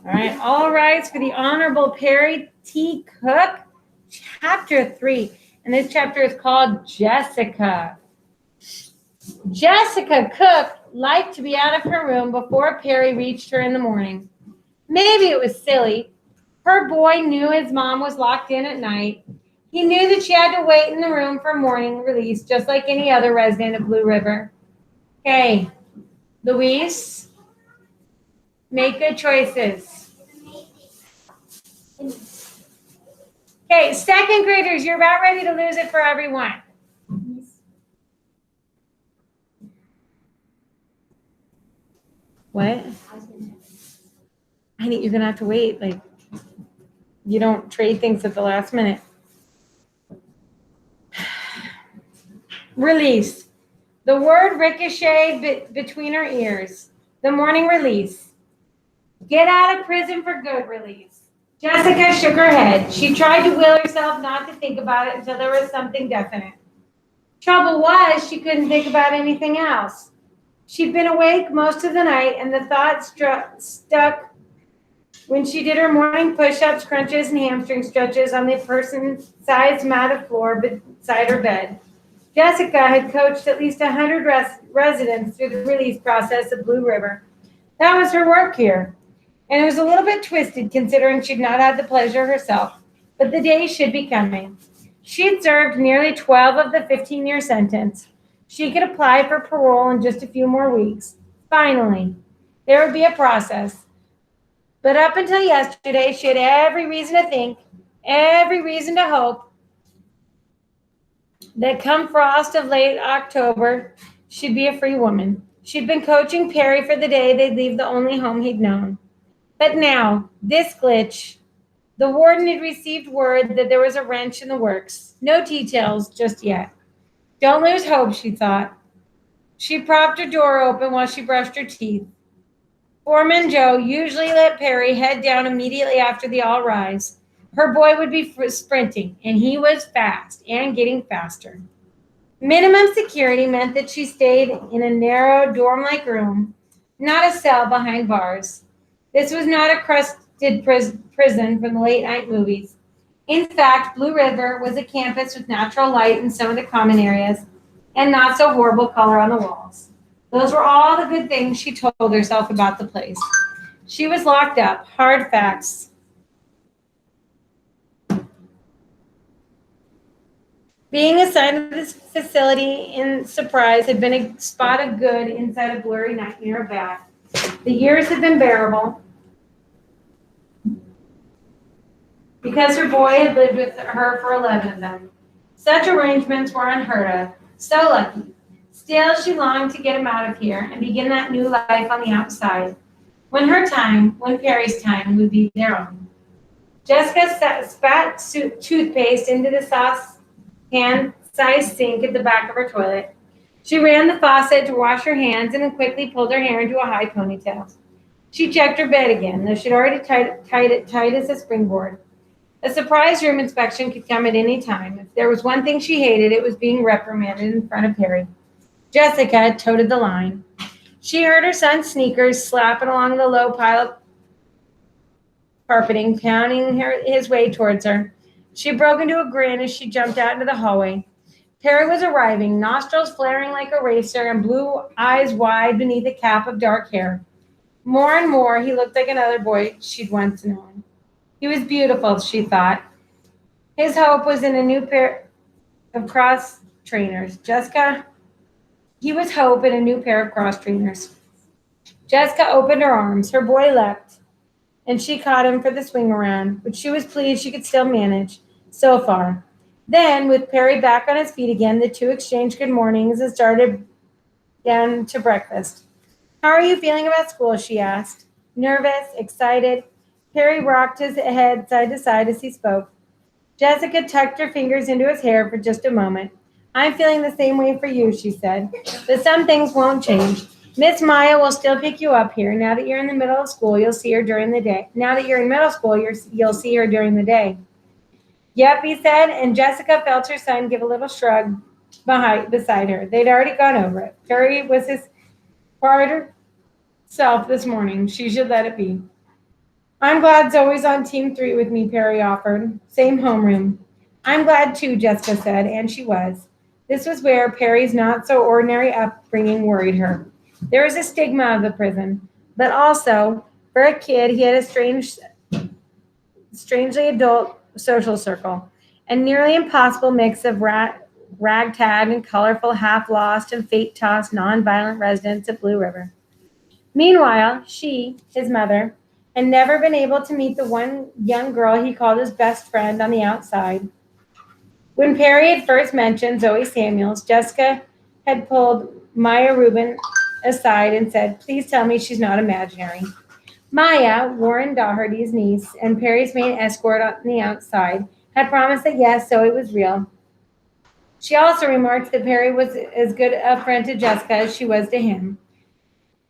All right, all rise for the Honorable Perry T. Cook, Chapter 3. And this chapter is called Jessica. Jessica Cook liked to be out of her room before Perry reached her in the morning. Maybe it was silly. Her boy knew his mom was locked in at night. He knew that she had to wait in the room for morning release, just like any other resident of Blue River. Okay, Luis, make good choices. Okay, second graders, you're about ready to lose it for everyone. What? I think you're going to have to wait. Like, you don't trade things at the last minute. Release. The word ricocheted between her ears. The morning release. Get out of prison for good release. Jessica shook her head. She tried to will herself not to think about it until there was something definite. Trouble was, she couldn't think about anything else. She'd been awake most of the night, and the thought stuck when she did her morning push-ups, crunches, and hamstring stretches on the person-sized mat of floor beside her bed. Jessica had coached at least 100 residents through the release process of Blue River. That was her work here. And it was a little bit twisted considering she'd not had the pleasure herself, but the day should be coming. She'd served nearly 12 of the 15-year sentence. She could apply for parole in just a few more weeks. Finally, there would be a process. But up until yesterday, she had every reason to think, every reason to hope that come frost of late October, she'd be a free woman. She'd been coaching Perry for the day they'd leave the only home he'd known. But now, this glitch, the warden had received word that there was a wrench in the works. No details just yet. Don't lose hope, she thought. She propped her door open while she brushed her teeth. Foreman Joe usually let Perry head down immediately after the all rise. Her boy would be sprinting, and he was fast and getting faster. Minimum security meant that she stayed in a narrow dorm-like room, not a cell behind bars. This was not a crusted prison from the late-night movies. In fact, Blue River was a campus with natural light in some of the common areas and not so horrible color on the walls. Those were all the good things she told herself about the place. She was locked up. Hard facts. Being assigned to this facility in Surprise had been a spot of good inside a blurry nightmare of bad. The years had been bearable because her boy had lived with her for 11 of them. Such arrangements were unheard of. So lucky. Still, she longed to get him out of here and begin that new life on the outside. When Perry's time would be their own. Jessica spat toothpaste into the saucepan-sized sink at the back of her toilet. She ran the faucet to wash her hands and then quickly pulled her hair into a high ponytail. She checked her bed again, though she'd already tied it tight as a springboard. A surprise room inspection could come at any time. If there was one thing she hated, it was being reprimanded in front of Perry. Jessica toted the line. She heard her son's sneakers slapping along the low pile of carpeting, pounding his way towards her. She broke into a grin as she jumped out into the hallway. Perry was arriving, nostrils flaring like a racer and blue eyes wide beneath a cap of dark hair. More and more, he looked like another boy she'd once known. He was beautiful, she thought. His hope was in a new pair of cross trainers. He was hope in a new pair of cross trainers. Jessica opened her arms. Her boy leapt, and she caught him for the swing around, which she was pleased she could still manage, so far. Then, with Perry back on his feet again, the two exchanged good mornings and started down to breakfast. How are you feeling about school? She asked. Nervous, excited. Perry rocked his head side to side as he spoke. Jessica tucked her fingers into his hair for just a moment. I'm feeling the same way for you, she said. But some things won't change. Miss Maya will still pick you up here. Now that you're in the middle of school, you'll see her during the day. Now that you're in middle school, you'll see her during the day. Yep, he said, and Jessica felt her son give a little shrug beside her. They'd already gone over it. Perry was his harder self this morning. She should let it be. I'm glad Zoe's on team 3 with me, Perry offered. Same homeroom. I'm glad too, Jessica said, and she was. This was where Perry's not so ordinary upbringing worried her. There was a stigma of the prison, but also, for a kid, he had a strangely adult social circle, a nearly impossible mix of ragtag and colorful, half lost and fate tossed nonviolent residents of Blue River. Meanwhile, she, his mother, had never been able to meet the one young girl he called his best friend on the outside. When Perry had first mentioned Zoe Samuels, Jessica had pulled Maya Rubin aside and said, "Please tell me she's not imaginary." Maya, Warren Doherty's niece and Perry's main escort on the outside, had promised that yes, Zoe was real. She also remarked that Perry was as good a friend to Jessica as she was to him,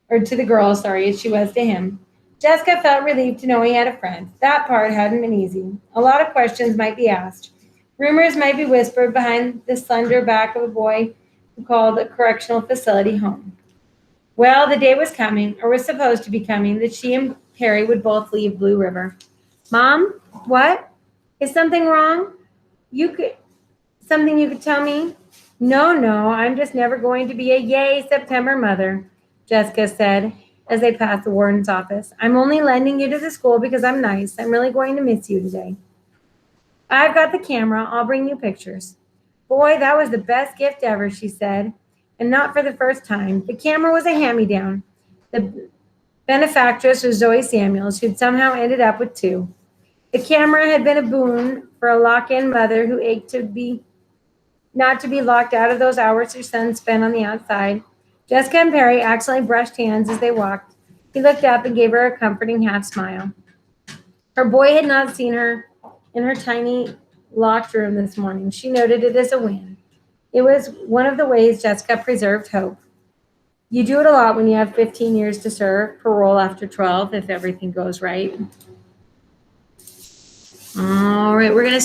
or to the girl, sorry, as she was to him. Jessica felt relieved to know he had a friend. That part hadn't been easy. A lot of questions might be asked. Rumors might be whispered behind the slender back of a boy who called a correctional facility home. Well, the day was coming, or was supposed to be coming, that she and Perry would both leave Blue River. Mom, what? Is something wrong? You could Something you could tell me? No, I'm just never going to be a yay September mother, Jessica said as they passed the warden's office. I'm only lending you to the school because I'm nice. I'm really going to miss you today. I've got the camera. I'll bring you pictures. Boy, that was the best gift ever, she said, and not for the first time. The camera was a hand-me-down. The benefactress was Zoe Samuels, who'd somehow ended up with two. The camera had been a boon for a lock-in mother who ached not to be locked out of those hours her son spent on the outside. Jessica and Perry accidentally brushed hands as they walked. He looked up and gave her a comforting half smile. Her boy had not seen her in her tiny locked room this morning. She noted it as a win. It was one of the ways Jessica preserved hope. You do it a lot when you have 15 years to serve, parole after 12 if everything goes right. All right, we're going to